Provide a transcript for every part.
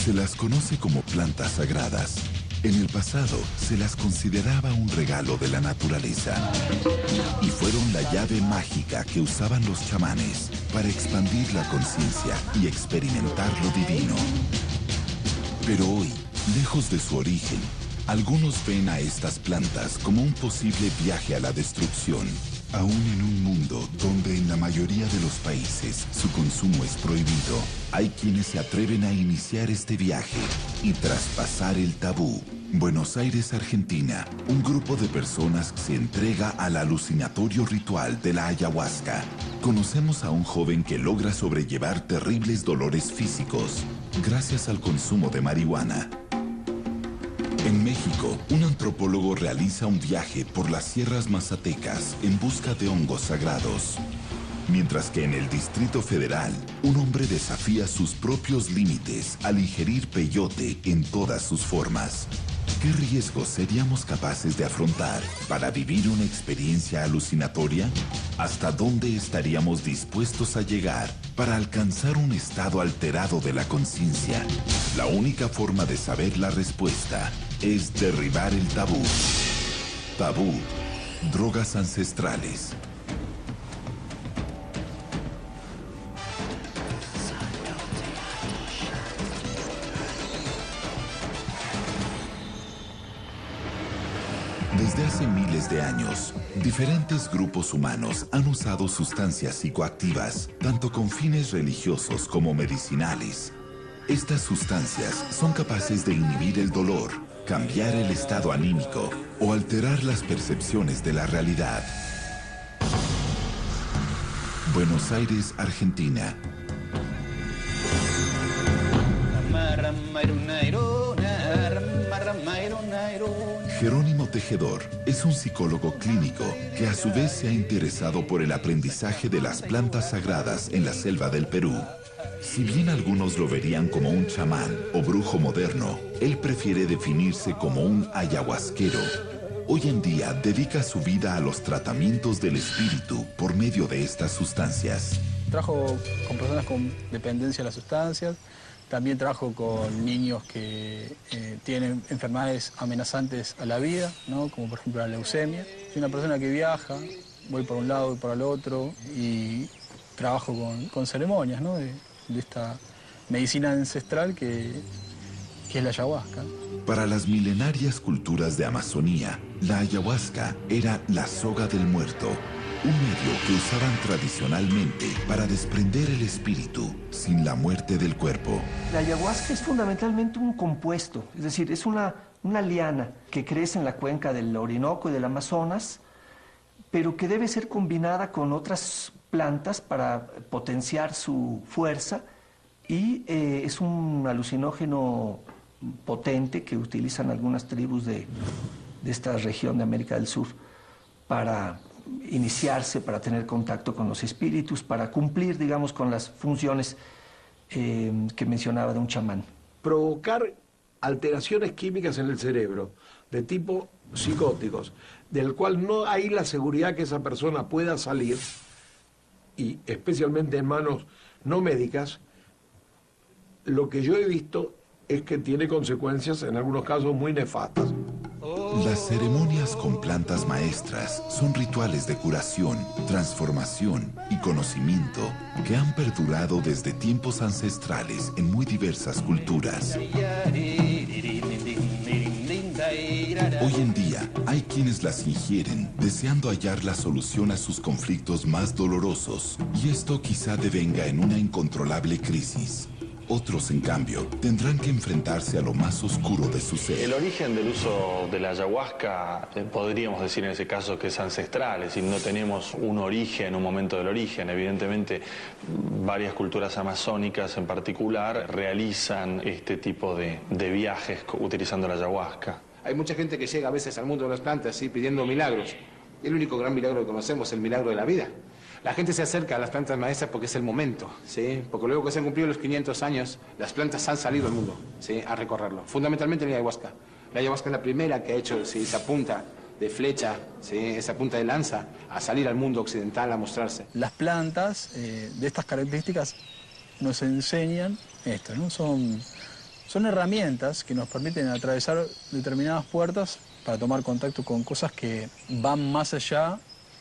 Se las conoce como plantas sagradas. En el pasado se las consideraba un regalo de la naturaleza y fueron la llave mágica que usaban los chamanes para expandir la conciencia y experimentar lo divino. Pero hoy, lejos de su origen, algunos ven a estas plantas como un posible viaje a la destrucción, aún en un mundo donde en la mayoría de los países su consumo es prohibido. Hay quienes se atreven a iniciar este viaje y traspasar el tabú. Buenos Aires, Argentina. Un grupo de personas se entrega al alucinatorio ritual de la ayahuasca. Conocemos a un joven que logra sobrellevar terribles dolores físicos gracias al consumo de marihuana. En México, un antropólogo realiza un viaje por las sierras mazatecas en busca de hongos sagrados. Mientras que en el Distrito Federal, un hombre desafía sus propios límites al ingerir peyote en todas sus formas. ¿Qué riesgos seríamos capaces de afrontar para vivir una experiencia alucinatoria? ¿Hasta dónde estaríamos dispuestos a llegar para alcanzar un estado alterado de la conciencia? La única forma de saber la respuesta es derribar el tabú. Tabú. Drogas ancestrales. Desde hace miles de años, diferentes grupos humanos han usado sustancias psicoactivas, tanto con fines religiosos como medicinales. Estas sustancias son capaces de inhibir el dolor, cambiar el estado anímico o alterar las percepciones de la realidad. Buenos Aires, Argentina. Jerónimo Tejedor es un psicólogo clínico que a su vez se ha interesado por el aprendizaje de las plantas sagradas en la selva del Perú. Si bien algunos lo verían como un chamán o brujo moderno, él prefiere definirse como un ayahuasquero. Hoy en día dedica su vida a los tratamientos del espíritu por medio de estas sustancias. Trabajo con personas con dependencia de las sustancias. También trabajo con niños que tienen enfermedades amenazantes a la vida, ¿no? Como por ejemplo la leucemia. Soy una persona que viaja, voy por un lado y por el otro y trabajo con ceremonias, ¿no? de esta medicina ancestral que es la ayahuasca. Para las milenarias culturas de Amazonía, la ayahuasca era la soga del muerto, un medio que usaban tradicionalmente para desprender el espíritu sin la muerte del cuerpo. La ayahuasca es fundamentalmente un compuesto, es decir, es una liana que crece en la cuenca del Orinoco y del Amazonas, pero que debe ser combinada con otras plantas para potenciar su fuerza y es un alucinógeno potente que utilizan algunas tribus de esta región de América del Sur para iniciarse, para tener contacto con los espíritus, para cumplir, digamos, con las funciones que mencionaba de un chamán. Provocar alteraciones químicas en el cerebro de tipo psicóticos, del cual no hay la seguridad que esa persona pueda salir, y especialmente en manos no médicas, lo que yo he visto es que tiene consecuencias en algunos casos muy nefastas. Las ceremonias con plantas maestras son rituales de curación, transformación y conocimiento que han perdurado desde tiempos ancestrales en muy diversas culturas. Hoy en día hay quienes las ingieren deseando hallar la solución a sus conflictos más dolorosos, y esto quizá devenga en una incontrolable crisis. Otros, en cambio, tendrán que enfrentarse a lo más oscuro de su ser. El origen del uso de la ayahuasca, podríamos decir en ese caso que es ancestral, es decir, no tenemos un origen, un momento del origen. Evidentemente, varias culturas amazónicas en particular realizan este tipo de viajes utilizando la ayahuasca. Hay mucha gente que llega a veces al mundo de las plantas, ¿sí?, pidiendo milagros. El único gran milagro que conocemos es el milagro de la vida. La gente se acerca a las plantas maestras porque es el momento, ¿sí? Porque luego que se han cumplido los 500 años, las plantas han salido al mundo, ¿sí?, a recorrerlo. Fundamentalmente la ayahuasca. La ayahuasca es la primera que ha hecho, ¿sí?, esa punta de flecha, ¿sí?, esa punta de lanza, a salir al mundo occidental a mostrarse. Las plantas de estas características nos enseñan esto, ¿no? Son Son herramientas que nos permiten atravesar determinadas puertas para tomar contacto con cosas que van más allá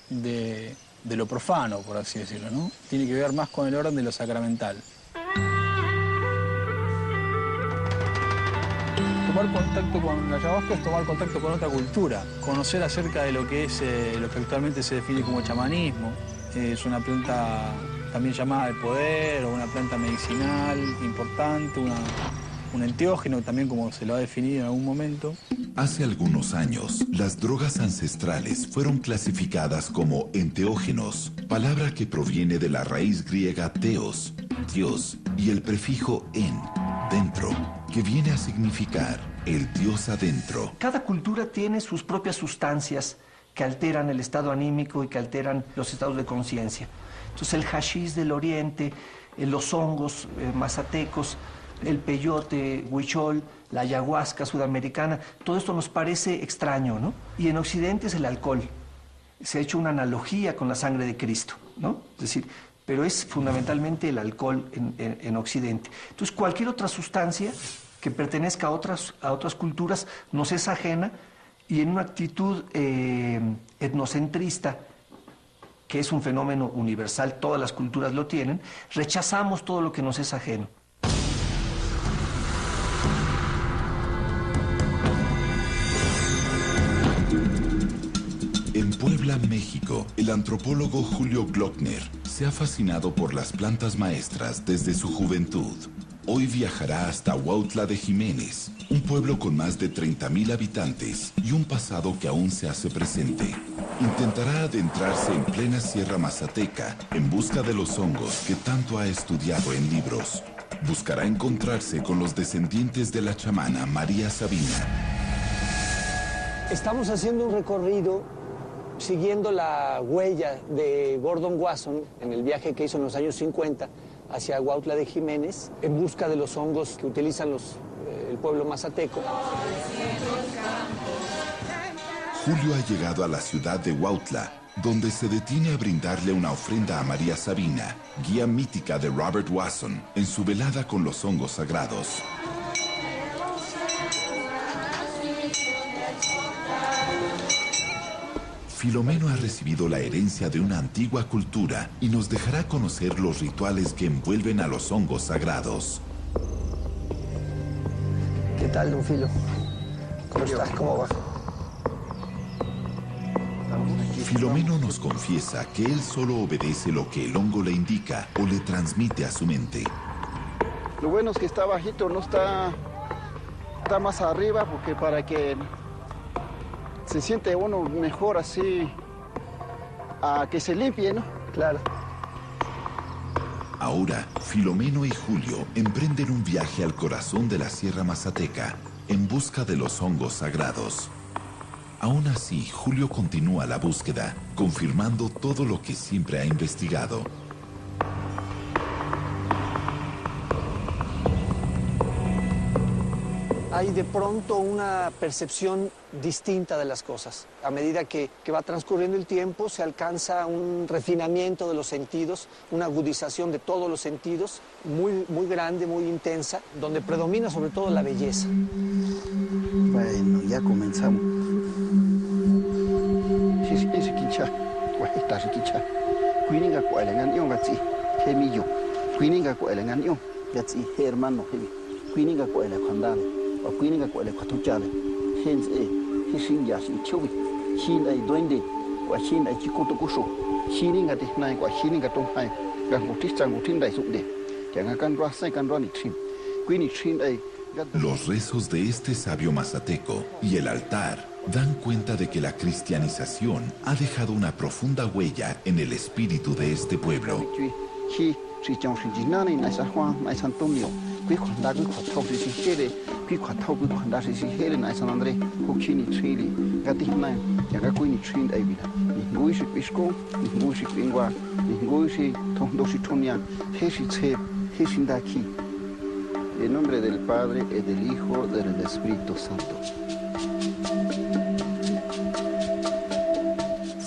de lo profano, por así decirlo, ¿no? Tiene que ver más con el orden de lo sacramental. Tomar contacto con la ayahuasca es tomar contacto con otra cultura, conocer acerca de lo que es lo que actualmente se define como chamanismo. Es una planta también llamada de poder o una planta medicinal importante, un enteógeno también, como se lo ha definido en algún momento. Hace algunos años, las drogas ancestrales fueron clasificadas como enteógenos, palabra que proviene de la raíz griega theos, Dios, y el prefijo en, dentro, que viene a significar el Dios adentro. Cada cultura tiene sus propias sustancias que alteran el estado anímico y que alteran los estados de conciencia. Entonces el hashish del oriente, los hongos mazatecos, el peyote huichol, la ayahuasca sudamericana, todo esto nos parece extraño, ¿no? Y en Occidente es el alcohol. Se ha hecho una analogía con la sangre de Cristo, ¿no? Es decir, pero es fundamentalmente el alcohol en Occidente. Entonces cualquier otra sustancia que pertenezca a otras culturas nos es ajena, y en una actitud etnocentrista, que es un fenómeno universal, todas las culturas lo tienen, rechazamos todo lo que nos es ajeno. En Puebla, México, el antropólogo Julio Glockner se ha fascinado por las plantas maestras desde su juventud. Hoy viajará hasta Huautla de Jiménez, un pueblo con más de 30,000 habitantes y un pasado que aún se hace presente. Intentará adentrarse en plena Sierra Mazateca en busca de los hongos que tanto ha estudiado en libros. Buscará encontrarse con los descendientes de la chamana María Sabina. Estamos haciendo un recorrido siguiendo la huella de Gordon Wasson en el viaje que hizo en los años 50 hacia Huautla de Jiménez, en busca de los hongos que utilizan el pueblo mazateco. Julio ha llegado a la ciudad de Huautla, donde se detiene a brindarle una ofrenda a María Sabina, guía mítica de Robert Wasson, en su velada con los hongos sagrados. Filomeno ha recibido la herencia de una antigua cultura y nos dejará conocer los rituales que envuelven a los hongos sagrados. ¿Qué tal, don Filo? ¿Cómo estás? ¿Cómo va? Filomeno nos confiesa que él solo obedece lo que el hongo le indica o le transmite a su mente. Lo bueno es que está bajito, no está más arriba, porque para que se siente uno mejor así, a que se limpie, ¿no? Claro. Ahora, Filomeno y Julio emprenden un viaje al corazón de la Sierra Mazateca en busca de los hongos sagrados. Aún así, Julio continúa la búsqueda, confirmando todo lo que siempre ha investigado. Hay de pronto una percepción distinta de las cosas. A medida que va transcurriendo el tiempo, se alcanza un refinamiento de los sentidos, una agudización de todos los sentidos, muy grande, muy intensa, donde predomina sobre todo la belleza. Bueno, ya comenzamos. Ese quincha, esta es quincha. Cuininga cuelengan yo gatsi, hemillo. Cuininga cuelengan yo, gatsi hermano hemi. Cuininga cuele condado. O cuininga cuele cotuchale. Hens hishinga si chowi. Shin ai duende, wa shin ai chikutukushu. Shininga de nai wa shininga tonghai. Gamutisang utinda subde. Yangakan rasa kan rani trim. Cuini trim ai. Los rezos de este sabio mazateco y el altar dan cuenta de que la cristianización ha dejado una profunda huella en el espíritu de este pueblo. En nombre del Padre, y del Hijo, y del Espíritu Santo.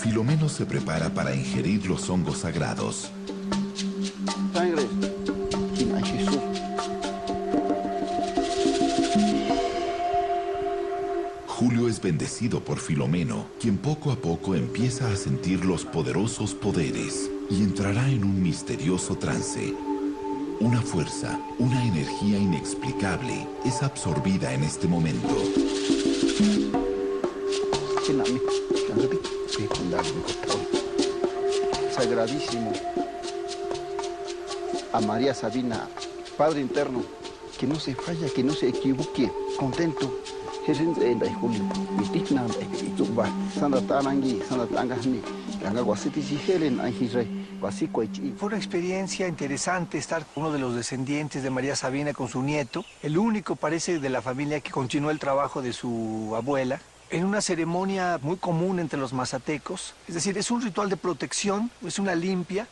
Filomeno se prepara para ingerir los hongos sagrados. Sangre, quien hay Jesús. es bendecido por Filomeno, quien poco a poco empieza a sentir los poderosos poderes y entrará en un misterioso trance. Una fuerza, una energía inexplicable es absorbida en este momento. Sagradísimo a María Sabina, Padre interno, que no se falla, que no se equivoque, contento. Fue una experiencia interesante estar con uno de los descendientes de María Sabina con su nieto, el único parece de la familia que continuó el trabajo de su abuela, en una ceremonia muy común entre los mazatecos. Es decir, es un ritual de protección, es una limpia,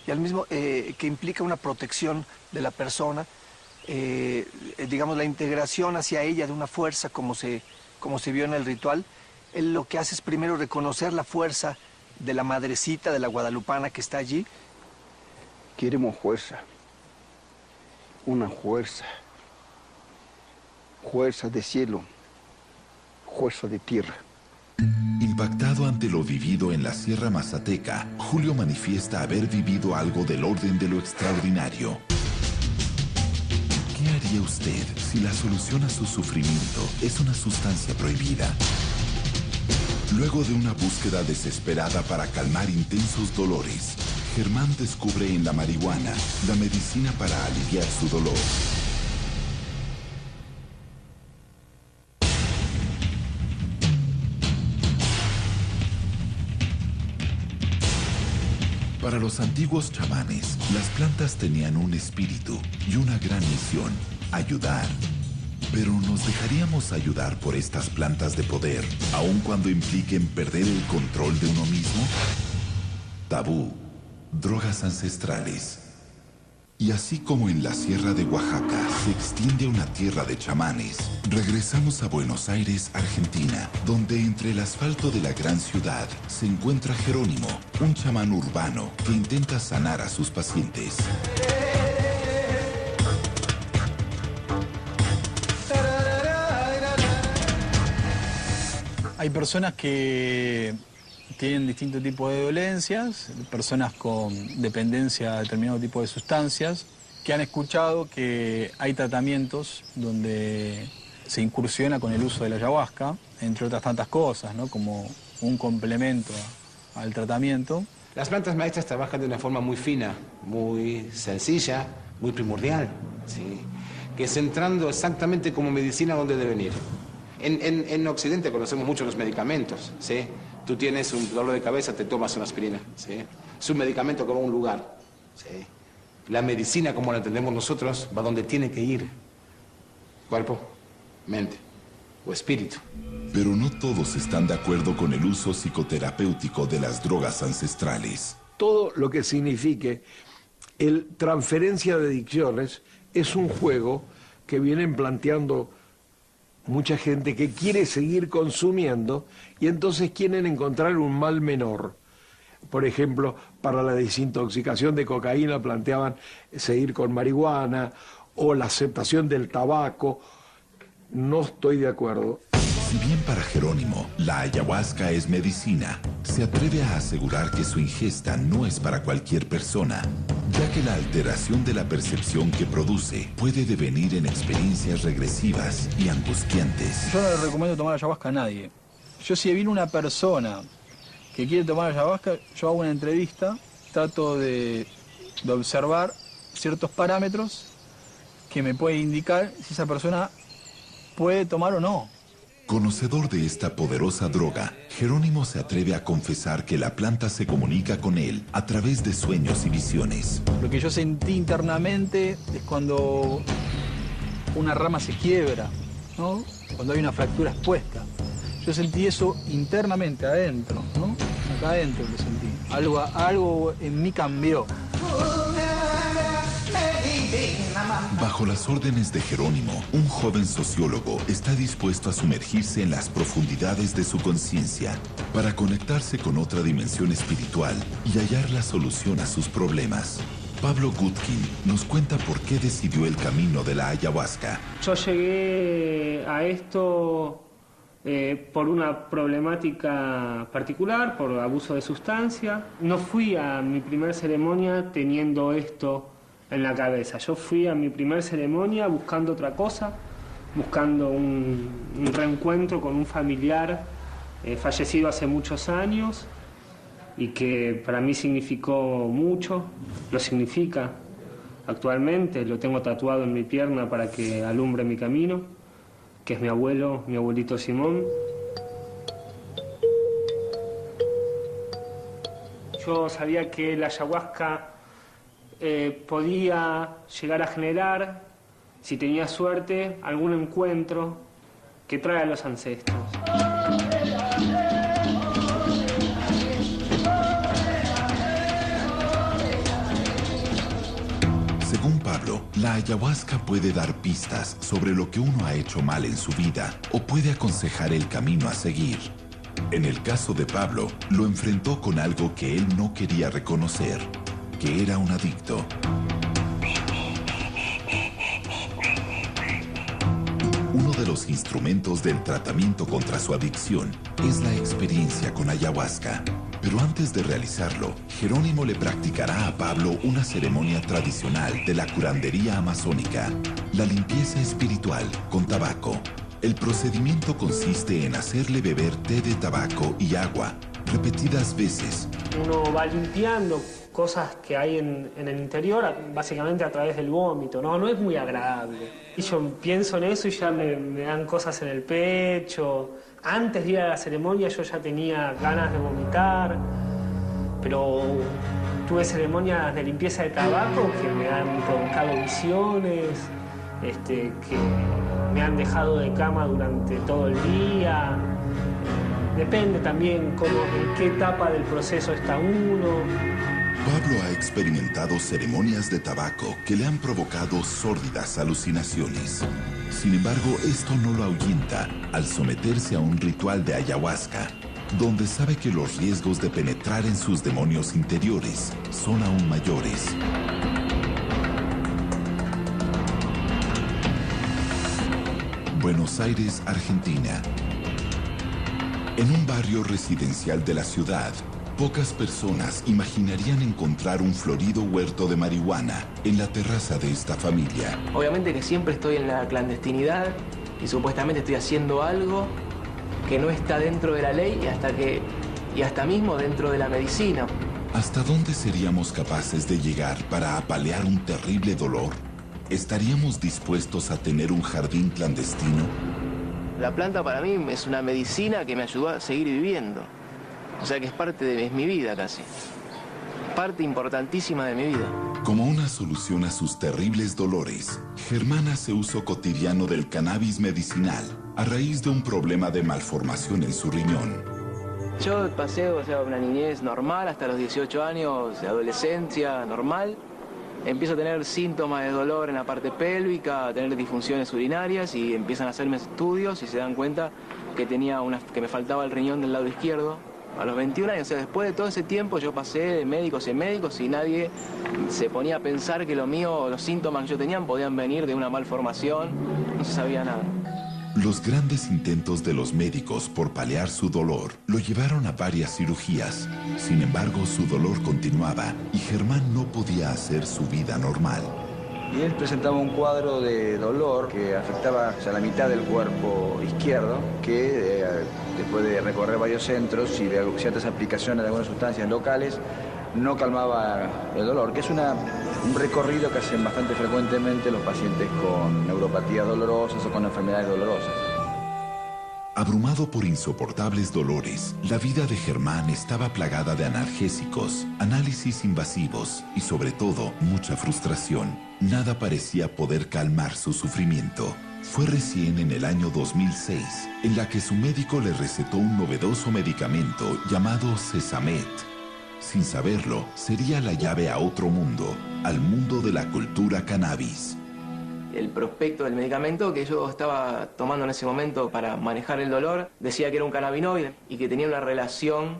y al mismo que implica una protección de la persona, digamos, la integración hacia ella de una fuerza como se vio en el ritual. Él lo que hace es primero reconocer la fuerza de la madrecita, de la guadalupana que está allí. Queremos fuerza, una fuerza, fuerza de cielo, fuerza de tierra. Impactado ante lo vivido en la Sierra Mazateca, Julio manifiesta haber vivido algo del orden de lo extraordinario. ¿Qué haría usted si la solución a su sufrimiento es una sustancia prohibida? Luego de una búsqueda desesperada para calmar intensos dolores, Germán descubre en la marihuana la medicina para aliviar su dolor. Para los antiguos chamanes, las plantas tenían un espíritu y una gran misión: ayudar. Pero ¿nos dejaríamos ayudar por estas plantas de poder, aun cuando impliquen perder el control de uno mismo? Tabú, drogas ancestrales. Y así como en la Sierra de Oaxaca se extiende una tierra de chamanes, regresamos a Buenos Aires, Argentina, donde entre el asfalto de la gran ciudad se encuentra Jerónimo, un chamán urbano que intenta sanar a sus pacientes. Hay personas que tienen distintos tipos de dolencias, personas con dependencia a determinado tipo de sustancias, que han escuchado que hay tratamientos donde se incursiona con el uso de la ayahuasca, entre otras tantas cosas, ¿no? Como un complemento al tratamiento. Las plantas maestras trabajan de una forma muy fina, muy sencilla, muy primordial, ¿sí? Que es entrando exactamente como medicina donde deben ir. En Occidente conocemos mucho los medicamentos, ¿sí? Tú tienes un dolor de cabeza, te tomas una aspirina, ¿sí? Es un medicamento que va a un lugar, ¿sí? La medicina, como la entendemos nosotros, va donde tiene que ir. Cuerpo, mente o espíritu. Pero no todos están de acuerdo con el uso psicoterapéutico de las drogas ancestrales. Todo lo que signifique el transferencia de adicciones es un juego que vienen planteando mucha gente que quiere seguir consumiendo y entonces quieren encontrar un mal menor. Por ejemplo, para la desintoxicación de cocaína planteaban seguir con marihuana o la aceptación del tabaco. No estoy de acuerdo. Si bien para Jerónimo la ayahuasca es medicina, se atreve a asegurar que su ingesta no es para cualquier persona, ya que la alteración de la percepción que produce puede devenir en experiencias regresivas y angustiantes. Yo no le recomiendo tomar ayahuasca a nadie. Yo, si viene una persona que quiere tomar ayahuasca, yo hago una entrevista, trato de observar ciertos parámetros que me pueden indicar si esa persona puede tomar o no. Conocedor de esta poderosa droga, Jerónimo se atreve a confesar que la planta se comunica con él a través de sueños y visiones. Lo que yo sentí internamente es cuando una rama se quiebra, ¿no? Cuando hay una fractura expuesta. Yo sentí eso internamente, adentro, ¿no? Acá adentro lo sentí. Algo en mí cambió. Bajo las órdenes de Jerónimo, un joven sociólogo está dispuesto a sumergirse en las profundidades de su conciencia para conectarse con otra dimensión espiritual y hallar la solución a sus problemas. Pablo Gutkin nos cuenta por qué decidió el camino de la ayahuasca. Yo llegué a esto por una problemática particular, por abuso de sustancia. No fui a mi primer ceremonia teniendo esto en la cabeza. Yo fui a mi primer ceremonia buscando otra cosa, buscando un reencuentro con un familiar fallecido hace muchos años y que para mí significó mucho, lo significa actualmente, lo tengo tatuado en mi pierna para que alumbre mi camino, que es mi abuelo, mi abuelito Simón. Yo sabía que la ayahuasca podía llegar a generar, si tenía suerte, algún encuentro que trae a los ancestros. Según Pablo, la ayahuasca puede dar pistas sobre lo que uno ha hecho mal en su vida o puede aconsejar el camino a seguir. En el caso de Pablo, lo enfrentó con algo que él no quería reconocer, que era un adicto. Uno de los instrumentos del tratamiento contra su adicción es la experiencia con ayahuasca. Pero antes de realizarlo, Jerónimo le practicará a Pablo una ceremonia tradicional de la curandería amazónica, la limpieza espiritual con tabaco. El procedimiento consiste en hacerle beber té de tabaco y agua repetidas veces. Uno va limpiando cosas que hay en el interior, básicamente a través del vómito, ¿no? No es muy agradable. Y yo pienso en eso y ya me dan cosas en el pecho. Antes de ir a la ceremonia yo ya tenía ganas de vomitar, pero tuve ceremonias de limpieza de tabaco que me han provocado visiones, que me han dejado de cama durante todo el día. Depende también en qué etapa del proceso está uno. Pablo ha experimentado ceremonias de tabaco que le han provocado sórdidas alucinaciones. Sin embargo, esto no lo ahuyenta al someterse a un ritual de ayahuasca, donde sabe que los riesgos de penetrar en sus demonios interiores son aún mayores. Buenos Aires, Argentina. En un barrio residencial de la ciudad, pocas personas imaginarían encontrar un florido huerto de marihuana en la terraza de esta familia. Obviamente que siempre estoy en la clandestinidad y supuestamente estoy haciendo algo que no está dentro de la ley y hasta mismo dentro de la medicina. ¿Hasta dónde seríamos capaces de llegar para apalear un terrible dolor? ¿Estaríamos dispuestos a tener un jardín clandestino? La planta para mí es una medicina que me ayudó a seguir viviendo. O sea que es mi vida casi. Parte importantísima de mi vida. Como una solución a sus terribles dolores, Germán hace uso cotidiano del cannabis medicinal a raíz de un problema de malformación en su riñón. Yo pasé una niñez normal hasta los 18 años, de adolescencia normal. Empiezo a tener síntomas de dolor en la parte pélvica, a tener disfunciones urinarias y empiezan a hacerme estudios y se dan cuenta que me faltaba el riñón del lado izquierdo. A los 21 años, o sea, después de todo ese tiempo yo pasé de médicos en médicos y nadie se ponía a pensar que lo mío, los síntomas que yo tenía podían venir de una malformación, no se sabía nada. Los grandes intentos de los médicos por paliar su dolor lo llevaron a varias cirugías. Sin embargo, su dolor continuaba y Germán no podía hacer su vida normal. Y él presentaba un cuadro de dolor que afectaba la mitad del cuerpo izquierdo, que después de recorrer varios centros y de ciertas aplicaciones de algunas sustancias locales, no calmaba el dolor, que es un recorrido que hacen bastante frecuentemente los pacientes con neuropatías dolorosas o con enfermedades dolorosas. Abrumado por insoportables dolores, la vida de Germán estaba plagada de analgésicos, análisis invasivos y sobre todo mucha frustración. Nada parecía poder calmar su sufrimiento. Fue recién en el año 2006 en la que su médico le recetó un novedoso medicamento llamado Sesamet. Sin saberlo, sería la llave a otro mundo, al mundo de la cultura cannabis. El prospecto del medicamento que yo estaba tomando en ese momento para manejar el dolor decía que era un cannabinoide y que tenía una relación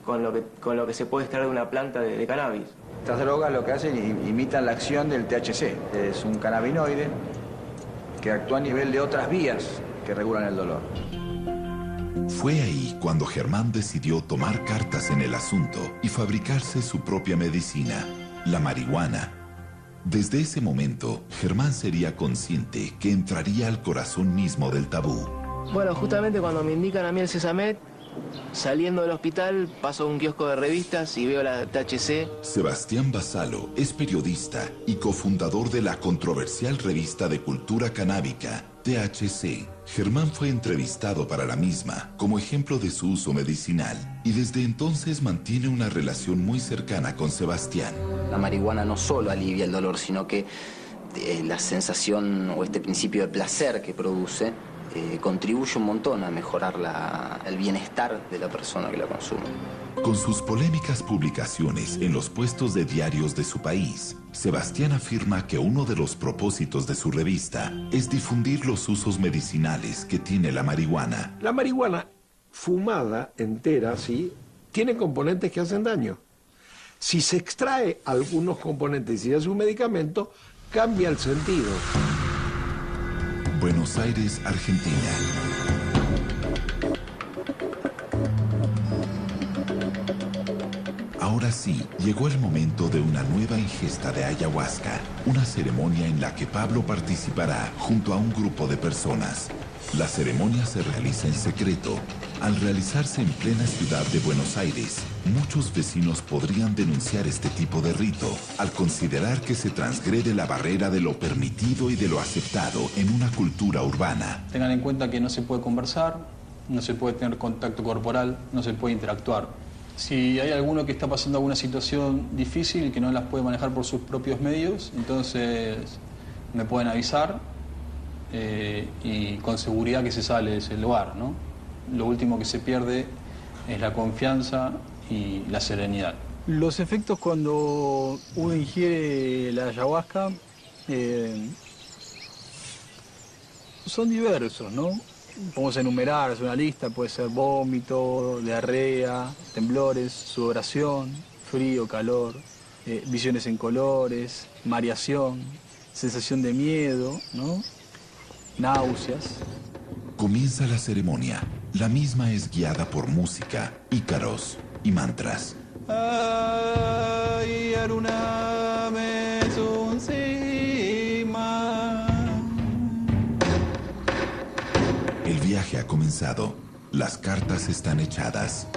con lo que se puede extraer de una planta de cannabis. Estas drogas lo que hacen imitan la acción del THC. Es un cannabinoide que actúa a nivel de otras vías que regulan el dolor. Fue ahí cuando Germán decidió tomar cartas en el asunto y fabricarse su propia medicina, la marihuana. Desde ese momento, Germán sería consciente que entraría al corazón mismo del tabú. Bueno, justamente cuando me indican a mí el Sesamet, saliendo del hospital, paso a un kiosco de revistas y veo la THC. Sebastián Basalo es periodista y cofundador de la controversial revista de cultura canábica, THC. Germán fue entrevistado para la misma como ejemplo de su uso medicinal y desde entonces mantiene una relación muy cercana con Sebastián. La marihuana no solo alivia el dolor, sino que la sensación o este principio de placer que produce contribuye un montón a mejorar el bienestar de la persona que la consume. Con sus polémicas publicaciones en los puestos de diarios de su país, Sebastián afirma que uno de los propósitos de su revista es difundir los usos medicinales que tiene la marihuana. La marihuana fumada entera, ¿sí?, tiene componentes que hacen daño. Si se extrae algunos componentes y se hace un medicamento, cambia el sentido. Buenos Aires, Argentina. Ahora sí, llegó el momento de una nueva ingesta de ayahuasca, una ceremonia en la que Pablo participará junto a un grupo de personas. La ceremonia se realiza en secreto. Al realizarse en plena ciudad de Buenos Aires, muchos vecinos podrían denunciar este tipo de rito al considerar que se transgrede la barrera de lo permitido y de lo aceptado en una cultura urbana. Tengan en cuenta que no se puede conversar, no se puede tener contacto corporal, no se puede interactuar. Si hay alguno que está pasando alguna situación difícil y que no las puede manejar por sus propios medios, entonces me pueden avisar y con seguridad que se sale de ese lugar, ¿no? Lo último que se pierde es la confianza y la serenidad. Los efectos cuando uno ingiere la ayahuasca son diversos, ¿no? Podemos enumerar, es una lista, puede ser vómito, diarrea, temblores, sudoración, frío, calor, visiones en colores, mareación, sensación de miedo, ¿no? Náuseas. Comienza la ceremonia. La misma es guiada por música, ícaros y mantras. Ay, Aruna me sunsima. El viaje ha comenzado. Las cartas están echadas.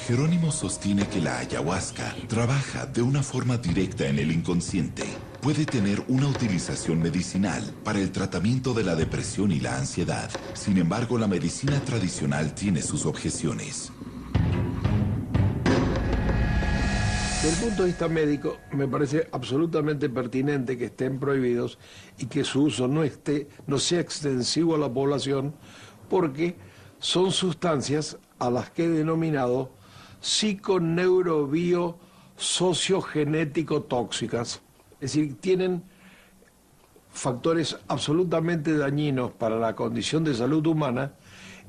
Jerónimo sostiene que la ayahuasca trabaja de una forma directa en el inconsciente. Puede tener una utilización medicinal para el tratamiento de la depresión y la ansiedad. Sin embargo, la medicina tradicional tiene sus objeciones. Desde el punto de vista médico, me parece absolutamente pertinente que estén prohibidos y que su uso no sea extensivo a la población, porque son sustancias a las que he denominado psiconeurobiosociogenético tóxicas. Es decir, tienen factores absolutamente dañinos para la condición de salud humana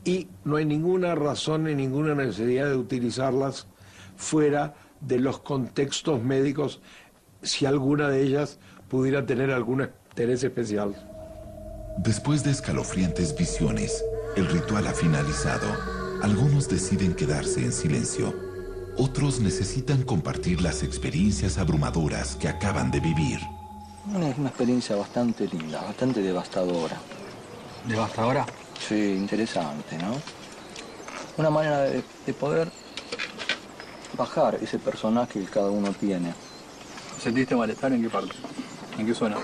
y no hay ninguna razón ni ninguna necesidad de utilizarlas fuera de los contextos médicos, si alguna de ellas pudiera tener algún interés especial. Después de escalofriantes visiones, el ritual ha finalizado. Algunos deciden quedarse en silencio. Otros necesitan compartir las experiencias abrumadoras que acaban de vivir. Es una experiencia bastante linda, bastante devastadora. ¿Devastadora? Sí, interesante, ¿no? Una manera de poder bajar ese personaje que cada uno tiene. ¿Sentiste malestar en qué parte? ¿En qué zona?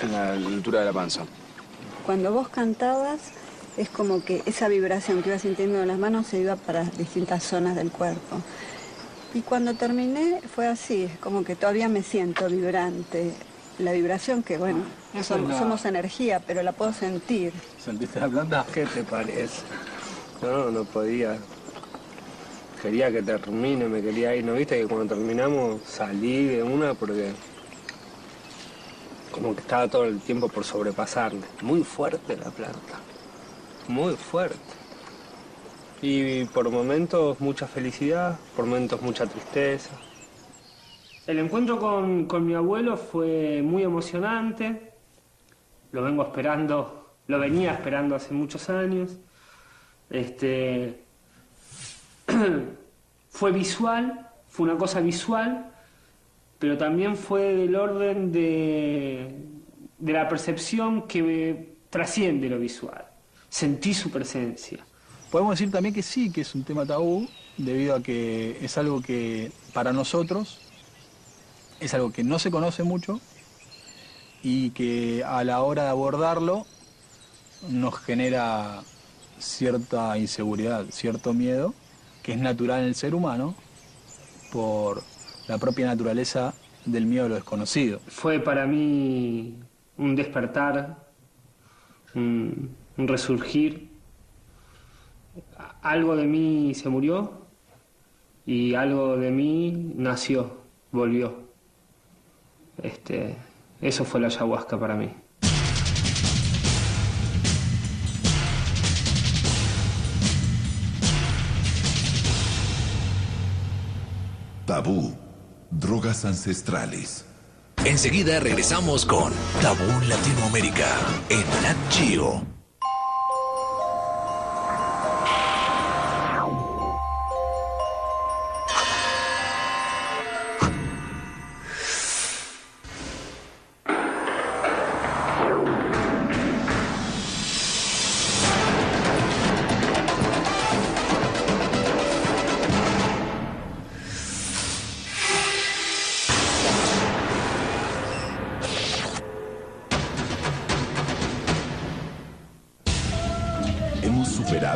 En la altura de la panza. Cuando vos cantabas, es como que esa vibración que ibas sintiendo en las manos se iba para distintas zonas del cuerpo. Y cuando terminé fue así, es como que todavía me siento vibrante. La vibración que, bueno, somos energía, pero la puedo sentir. ¿Sentiste la planta? ¿Qué te parece? No podía. Quería que termine, me quería ir. ¿No viste que cuando terminamos salí de una porque como que estaba todo el tiempo por sobrepasarme? Muy fuerte la planta, muy fuerte. Y por momentos mucha felicidad, por momentos mucha tristeza. El encuentro con mi abuelo fue muy emocionante. Lo venía esperando hace muchos años. fue visual, fue una cosa visual, pero también fue del orden de la percepción que trasciende lo visual. Sentí su presencia. Podemos decir también que sí, que es un tema tabú, debido a que es algo que para nosotros es algo que no se conoce mucho y que a la hora de abordarlo nos genera cierta inseguridad, cierto miedo, que es natural en el ser humano por la propia naturaleza del miedo a lo desconocido. Fue para mí un despertar, un resurgir. Algo de mí se murió y algo de mí nació, volvió. Eso fue la ayahuasca para mí. Tabú, drogas ancestrales. Enseguida regresamos con Tabú Latinoamérica en Nat Geo.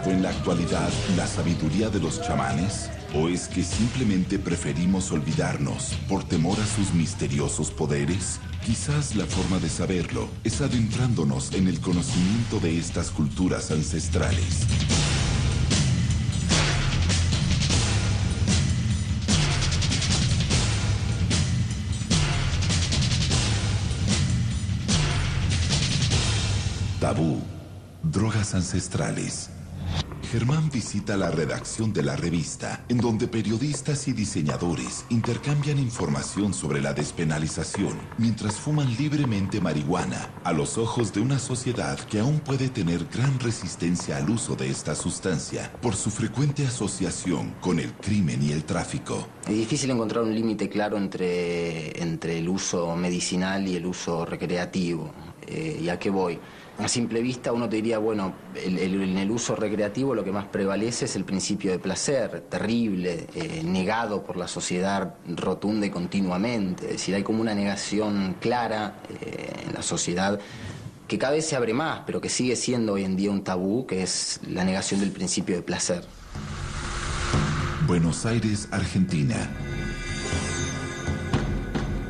¿En la actualidad la sabiduría de los chamanes? ¿O es que simplemente preferimos olvidarnos por temor a sus misteriosos poderes? Quizás la forma de saberlo es adentrándonos en el conocimiento de estas culturas ancestrales. Tabú, drogas ancestrales. Germán visita la redacción de la revista, en donde periodistas y diseñadores intercambian información sobre la despenalización, mientras fuman libremente marihuana, a los ojos de una sociedad que aún puede tener gran resistencia al uso de esta sustancia, por su frecuente asociación con el crimen y el tráfico. Es difícil encontrar un límite claro entre el uso medicinal y el uso recreativo. ¿Y a qué voy? A simple vista uno te diría, bueno, en el uso recreativo lo que más prevalece es el principio de placer, terrible, negado por la sociedad rotunda y continuamente. Es decir, hay como una negación clara en la sociedad que cada vez se abre más, pero que sigue siendo hoy en día un tabú, que es la negación del principio de placer. Buenos Aires, Argentina.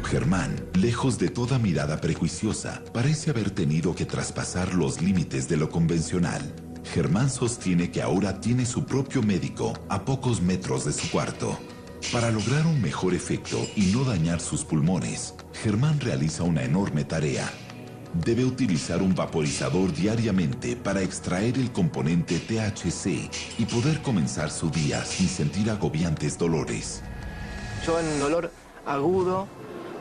Germán, lejos de toda mirada prejuiciosa, parece haber tenido que traspasar los límites de lo convencional. Germán sostiene que ahora tiene su propio médico a pocos metros de su cuarto. Para lograr un mejor efecto y no dañar sus pulmones, Germán realiza una enorme tarea. Debe utilizar un vaporizador diariamente para extraer el componente THC y poder comenzar su día sin sentir agobiantes dolores. Yo en dolor agudo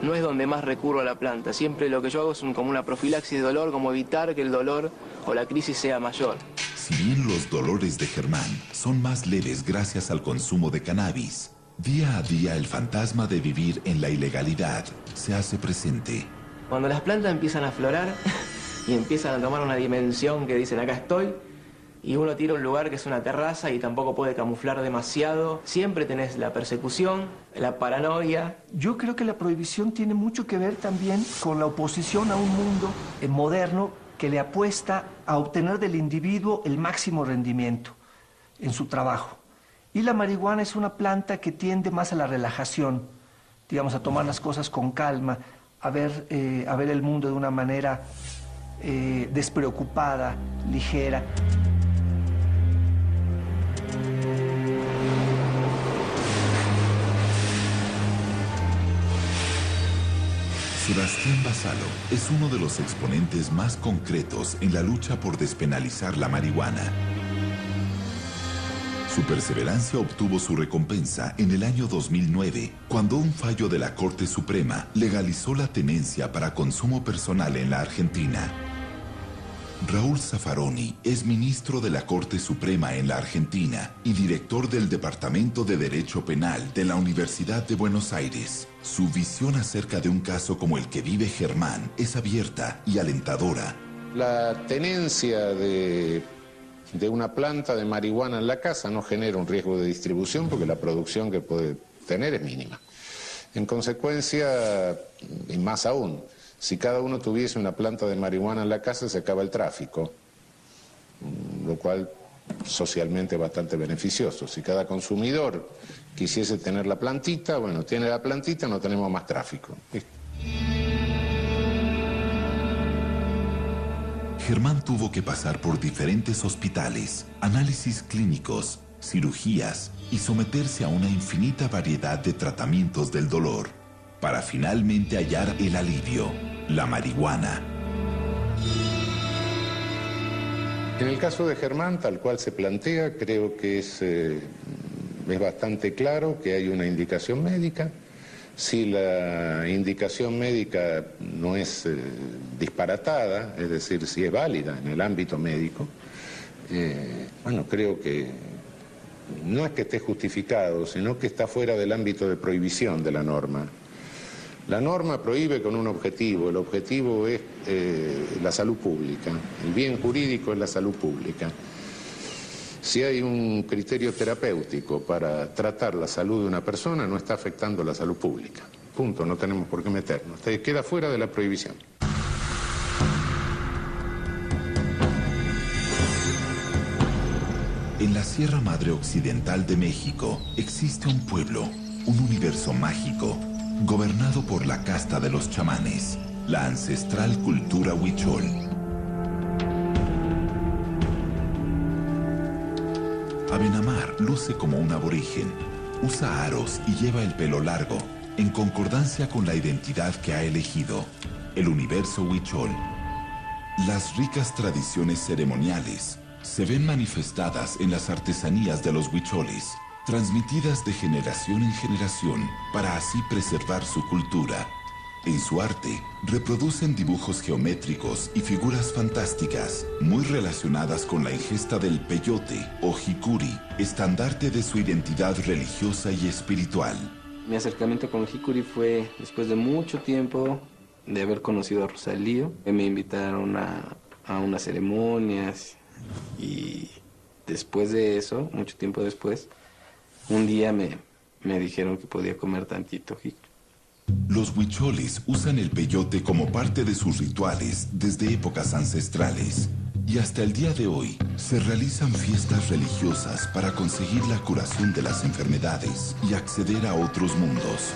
no es donde más recurro a la planta. Siempre lo que yo hago es como una profilaxis de dolor, como evitar que el dolor o la crisis sea mayor. Si bien los dolores de Germán son más leves gracias al consumo de cannabis, día a día el fantasma de vivir en la ilegalidad se hace presente. Cuando las plantas empiezan a aflorar y empiezan a tomar una dimensión que dicen acá estoy, y uno tira un lugar que es una terraza y tampoco puede camuflar demasiado, siempre tenés la persecución, la paranoia. Yo creo que la prohibición tiene mucho que ver también con la oposición a un mundo moderno que le apuesta a obtener del individuo el máximo rendimiento en su trabajo. Y la marihuana es una planta que tiende más a la relajación, digamos, a tomar las cosas con calma, a ver el mundo de una manera despreocupada, ligera. Sebastián Basalo es uno de los exponentes más concretos en la lucha por despenalizar la marihuana. Su perseverancia obtuvo su recompensa en el año 2009, cuando un fallo de la Corte Suprema legalizó la tenencia para consumo personal en la Argentina. Raúl Zaffaroni es ministro de la Corte Suprema en la Argentina y director del Departamento de Derecho Penal de la Universidad de Buenos Aires. Su visión acerca de un caso como el que vive Germán es abierta y alentadora. La tenencia de una planta de marihuana en la casa no genera un riesgo de distribución porque la producción que puede tener es mínima. En consecuencia, y más aún, si cada uno tuviese una planta de marihuana en la casa, se acaba el tráfico, lo cual socialmente es bastante beneficioso. Si cada consumidor quisiese tener la plantita, bueno, tiene la plantita, no tenemos más tráfico. Germán tuvo que pasar por diferentes hospitales, análisis clínicos, cirugías y someterse a una infinita variedad de tratamientos del dolor, para finalmente hallar el alivio, la marihuana. En el caso de Germán, tal cual se plantea, creo que es bastante claro que hay una indicación médica. Si la indicación médica no es disparatada, es decir, si es válida en el ámbito médico, bueno, creo que no es que esté justificado, sino que está fuera del ámbito de prohibición de la norma. La norma prohíbe con un objetivo, el objetivo es la salud pública, el bien jurídico es la salud pública. Si hay un criterio terapéutico para tratar la salud de una persona, no está afectando la salud pública. Punto, no tenemos por qué meternos, queda fuera de la prohibición. En la Sierra Madre Occidental de México existe un pueblo, un universo mágico, gobernado por la casta de los chamanes, la ancestral cultura huichol. Abenamar luce como un aborigen, usa aros y lleva el pelo largo, en concordancia con la identidad que ha elegido, el universo huichol. Las ricas tradiciones ceremoniales se ven manifestadas en las artesanías de los huicholes, transmitidas de generación en generación para así preservar su cultura. En su arte, reproducen dibujos geométricos y figuras fantásticas, muy relacionadas con la ingesta del peyote o jicuri, estandarte de su identidad religiosa y espiritual. Mi acercamiento con el jicuri fue después de mucho tiempo de haber conocido a Rosalío. Me invitaron a unas ceremonias y después de eso, mucho tiempo después, un día me dijeron que podía comer tantito jicuri. Los huicholes usan el peyote como parte de sus rituales desde épocas ancestrales y hasta el día de hoy se realizan fiestas religiosas para conseguir la curación de las enfermedades y acceder a otros mundos.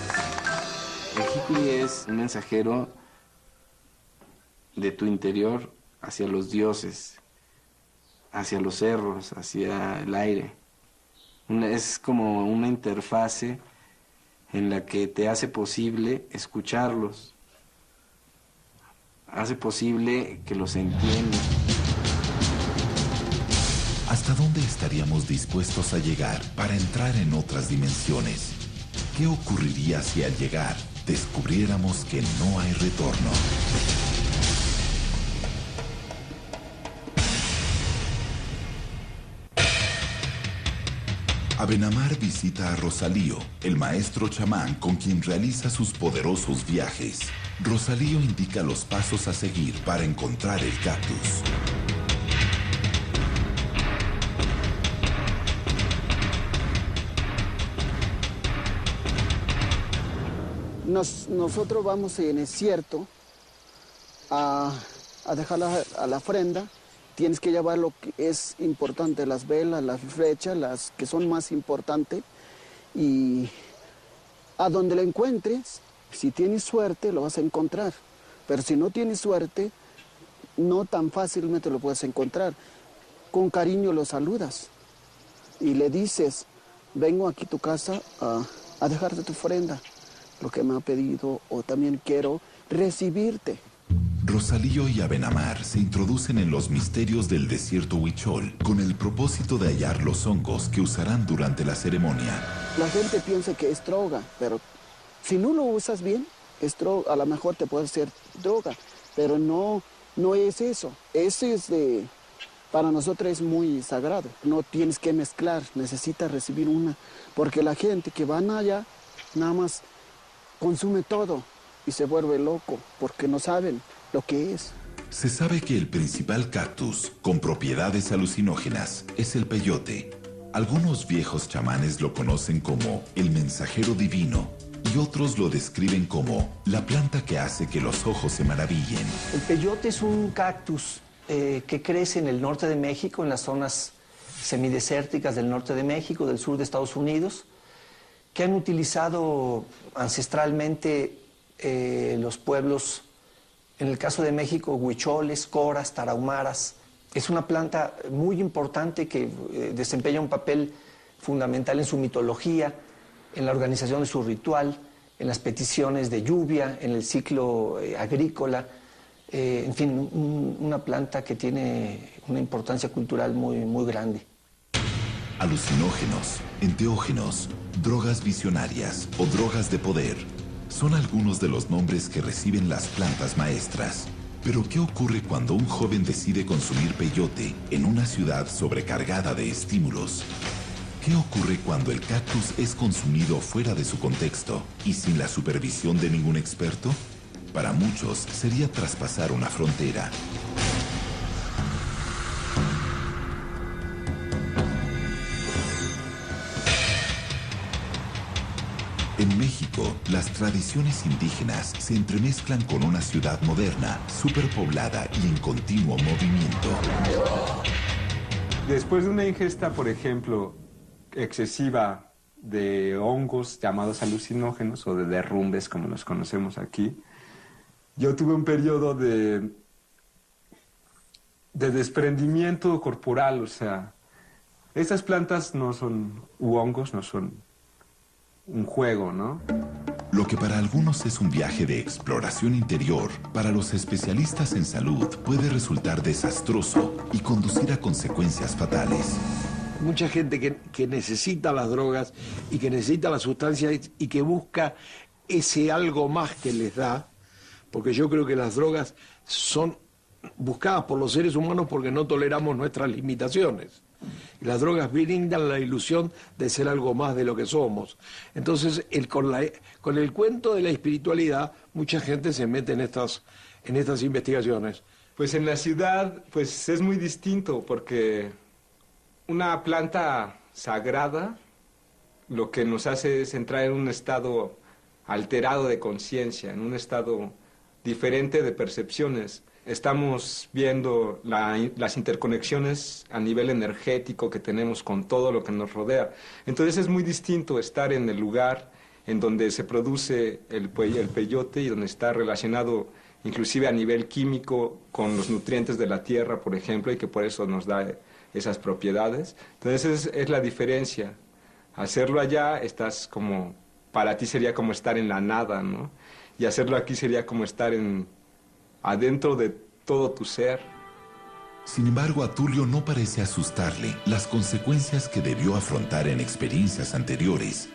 El jicuri es un mensajero de tu interior hacia los dioses, hacia los cerros, hacia el aire. Es como una interfase en la que te hace posible escucharlos, hace posible que los entiendas. ¿Hasta dónde estaríamos dispuestos a llegar para entrar en otras dimensiones? ¿Qué ocurriría si al llegar descubriéramos que no hay retorno? Abenamar visita a Rosalío, el maestro chamán con quien realiza sus poderosos viajes. Rosalío indica los pasos a seguir para encontrar el cactus. Nosotros vamos en el desierto a dejar a la ofrenda. Tienes que llevar lo que es importante, las velas, las flechas, las que son más importantes. Y a donde lo encuentres, si tienes suerte, lo vas a encontrar. Pero si no tienes suerte, no tan fácilmente lo puedes encontrar. Con cariño lo saludas y le dices, vengo aquí a tu casa a dejarte tu ofrenda, lo que me ha pedido, o también quiero recibirte. Rosalío y Abenamar se introducen en los misterios del desierto huichol con el propósito de hallar los hongos que usarán durante la ceremonia. La gente piensa que es droga, pero si no lo usas bien, a lo mejor te puede ser droga, pero no No es eso. Eso es para nosotros es muy sagrado. No tienes que mezclar, necesitas recibir una. Porque la gente que van allá nada más consume todo y se vuelve loco porque no saben lo que es. Se sabe que el principal cactus con propiedades alucinógenas es el peyote. Algunos viejos chamanes lo conocen como el mensajero divino y otros lo describen como la planta que hace que los ojos se maravillen. El peyote es un cactus que crece en el norte de México, en las zonas semidesérticas del norte de México, del sur de Estados Unidos, que han utilizado ancestralmente los pueblos, en el caso de México, huicholes, coras, tarahumaras. Es una planta muy importante que desempeña un papel fundamental en su mitología, en la organización de su ritual, en las peticiones de lluvia, en el ciclo agrícola, en fin, una planta que tiene una importancia cultural muy grande. Alucinógenos, enteógenos, drogas visionarias o drogas de poder son algunos de los nombres que reciben las plantas maestras. Pero ¿qué ocurre cuando un joven decide consumir peyote en una ciudad sobrecargada de estímulos? ¿Qué ocurre cuando el cactus es consumido fuera de su contexto y sin la supervisión de ningún experto? Para muchos sería traspasar una frontera. En México, las tradiciones indígenas se entremezclan con una ciudad moderna, superpoblada y en continuo movimiento. Después de una ingesta, por ejemplo, excesiva de hongos llamados alucinógenos o de derrumbes, como los conocemos aquí, yo tuve un periodo de desprendimiento corporal, o sea, estas plantas no son, u hongos no son un juego, ¿no? Lo que para algunos es un viaje de exploración interior, para los especialistas en salud puede resultar desastroso y conducir a consecuencias fatales. Mucha gente que necesita las drogas y que necesita las sustancias y que busca ese algo más que les da, porque yo creo que las drogas son buscadas por los seres humanos porque no toleramos nuestras limitaciones. Y las drogas brindan la ilusión de ser algo más de lo que somos. Entonces, con el cuento de la espiritualidad, mucha gente se mete en estas investigaciones. Pues en la ciudad, pues es muy distinto, porque una planta sagrada lo que nos hace es entrar en un estado alterado de conciencia, en un estado diferente de percepciones. Estamos viendo las interconexiones a nivel energético que tenemos con todo lo que nos rodea. Entonces es muy distinto estar en el lugar en donde se produce el peyote y donde está relacionado inclusive a nivel químico con los nutrientes de la tierra, por ejemplo, y que por eso nos da esas propiedades. Entonces es la diferencia. Hacerlo allá estás como, para ti sería como estar en la nada, ¿no? Y hacerlo aquí sería como estar adentro de todo tu ser. Sin embargo, a Tulio no parece asustarle las consecuencias que debió afrontar en experiencias anteriores.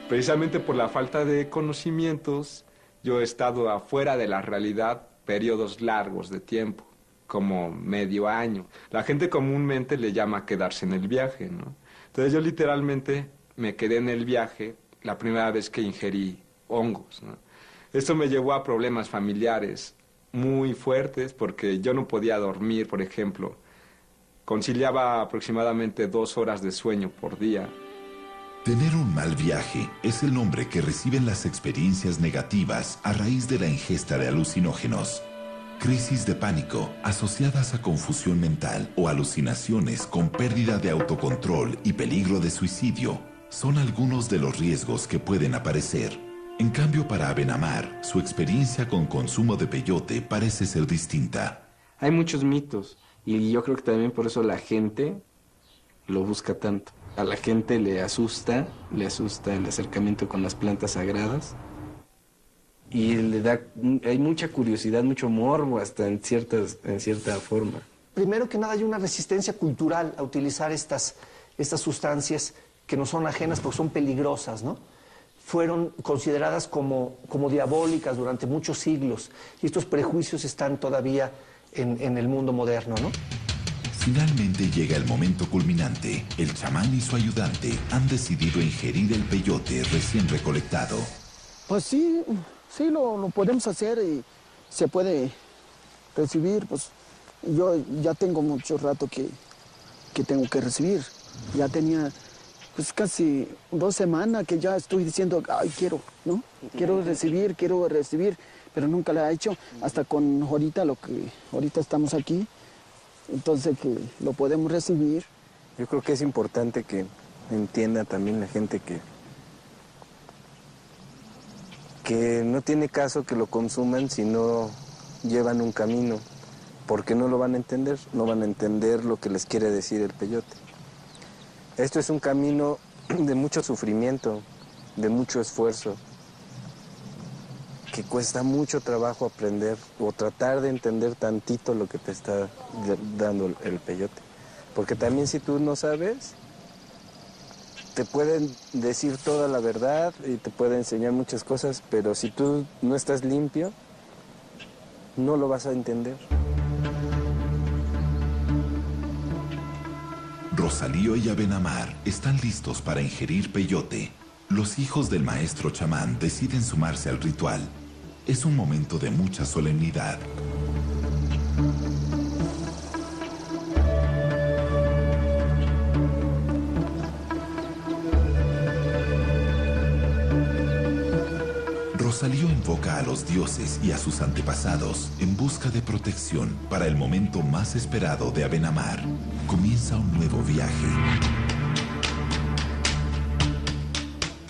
Precisamente por la falta de conocimientos, yo he estado afuera de la realidad periodos largos de tiempo, como medio año. La gente comúnmente le llama quedarse en el viaje, ¿no? Entonces yo literalmente me quedé en el viaje la primera vez que ingerí hongos, ¿no? Esto me llevó a problemas familiares muy fuertes porque yo no podía dormir, por ejemplo. Conciliaba aproximadamente 2 horas de sueño por día. Tener un mal viaje es el nombre que reciben las experiencias negativas a raíz de la ingesta de alucinógenos. Crisis de pánico asociadas a confusión mental o alucinaciones con pérdida de autocontrol y peligro de suicidio son algunos de los riesgos que pueden aparecer. En cambio, para Abenamar, su experiencia con consumo de peyote parece ser distinta. Hay muchos mitos y yo creo que también por eso la gente lo busca tanto. A la gente le asusta el acercamiento con las plantas sagradas y hay mucha curiosidad, mucho morbo hasta en cierta forma. Primero que nada hay una resistencia cultural a utilizar estas sustancias que no son ajenas porque son peligrosas, ¿no? Fueron consideradas como diabólicas durante muchos siglos y estos prejuicios están todavía en el mundo moderno, ¿no? Finalmente llega el momento culminante. El chamán y su ayudante han decidido ingerir el peyote recién recolectado. Pues sí, lo podemos hacer y se puede recibir. Pues yo ya tengo mucho rato que tengo que recibir. Ya tenía pues casi 2 semanas que ya estoy diciendo, ay, quiero, ¿no? Quiero recibir, pero nunca lo he hecho. Hasta con ahorita estamos aquí. Entonces que lo podemos recibir. Yo creo que es importante que entienda también la gente que no tiene caso que lo consuman si no llevan un camino, porque no lo van a entender, no van a entender lo que les quiere decir el peyote. Esto es un camino de mucho sufrimiento, de mucho esfuerzo, que cuesta mucho trabajo aprender o tratar de entender tantito lo que te está dando el peyote. Porque también si tú no sabes, te pueden decir toda la verdad y te pueden enseñar muchas cosas, pero si tú no estás limpio, no lo vas a entender. Rosalío y Abenamar están listos para ingerir peyote. Los hijos del maestro chamán deciden sumarse al ritual. Es un momento de mucha solemnidad. Rosalío invoca a los dioses y a sus antepasados en busca de protección para el momento más esperado de Abenamar. Comienza un nuevo viaje.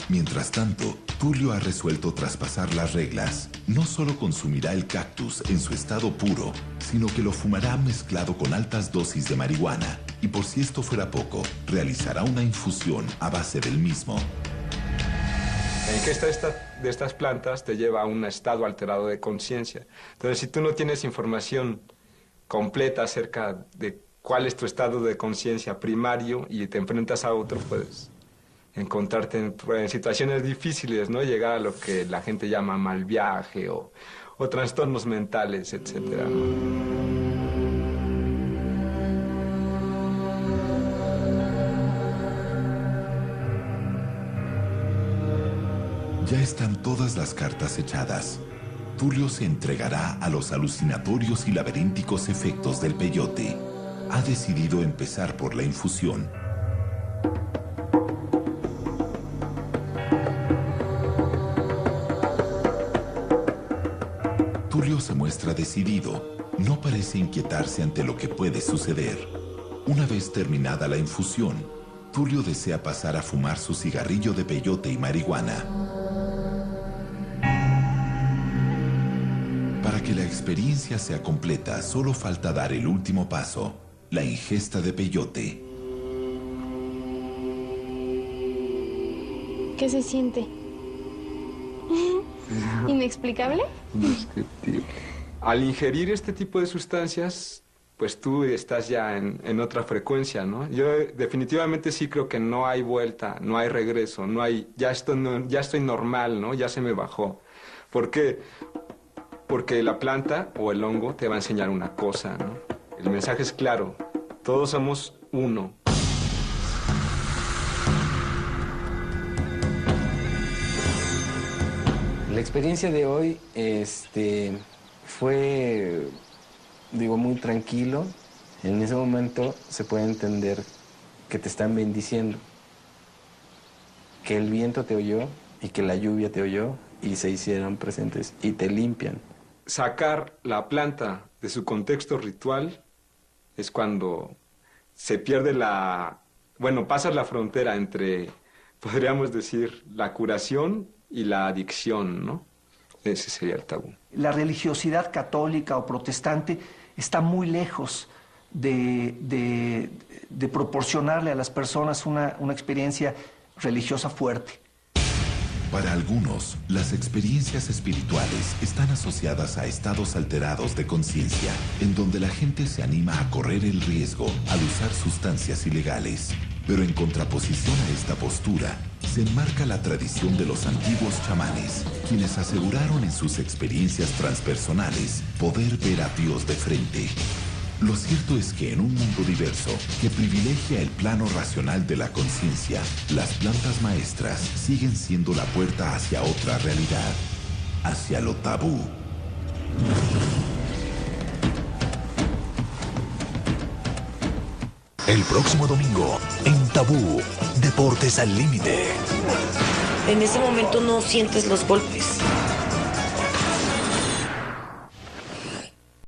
Mientras tanto, Tulio ha resuelto traspasar las reglas. No solo consumirá el cactus en su estado puro, sino que lo fumará mezclado con altas dosis de marihuana. Y por si esto fuera poco, realizará una infusión a base del mismo. La ingesta de estas plantas te lleva a un estado alterado de conciencia. Entonces, si tú no tienes información completa acerca de cuál es tu estado de conciencia primario y te enfrentas a otro, puedes encontrarte en situaciones difíciles, ¿no? Llegar a lo que la gente llama mal viaje o trastornos mentales, etcétera, ¿no? Ya están todas las cartas echadas. Tulio se entregará a los alucinatorios y laberínticos efectos del peyote. Ha decidido empezar por la infusión. Tulio se muestra decidido. No parece inquietarse ante lo que puede suceder. Una vez terminada la infusión, Tulio desea pasar a fumar su cigarrillo de peyote y marihuana. Para que la experiencia sea completa, solo falta dar el último paso, la ingesta de peyote. ¿Qué se siente? ¿Inexplicable? Indescriptible. Al ingerir este tipo de sustancias, pues tú estás ya en otra frecuencia, ¿no? Yo definitivamente sí creo que no hay vuelta, no hay regreso, ya estoy normal, ¿no? Ya se me bajó. ¿Por qué? Porque la planta o el hongo te va a enseñar una cosa, ¿no? El mensaje es claro, todos somos uno. La experiencia de hoy fue, muy tranquilo. En ese momento se puede entender que te están bendiciendo, que el viento te oyó y que la lluvia te oyó y se hicieron presentes y te limpian. Sacar la planta de su contexto ritual es cuando se pierde pasas la frontera entre, podríamos decir, la curación y la adicción, ¿no? Ese sería el tabú. La religiosidad católica o protestante está muy lejos de proporcionarle a las personas una experiencia religiosa fuerte. Para algunos, las experiencias espirituales están asociadas a estados alterados de conciencia, en donde la gente se anima a correr el riesgo al usar sustancias ilegales. Pero en contraposición a esta postura, se enmarca la tradición de los antiguos chamanes, quienes aseguraron en sus experiencias transpersonales poder ver a Dios de frente. Lo cierto es que en un mundo diverso que privilegia el plano racional de la conciencia, las plantas maestras siguen siendo la puerta hacia otra realidad, hacia lo tabú. El próximo domingo, en Tabú, Deportes al Límite. En ese momento no sientes los golpes.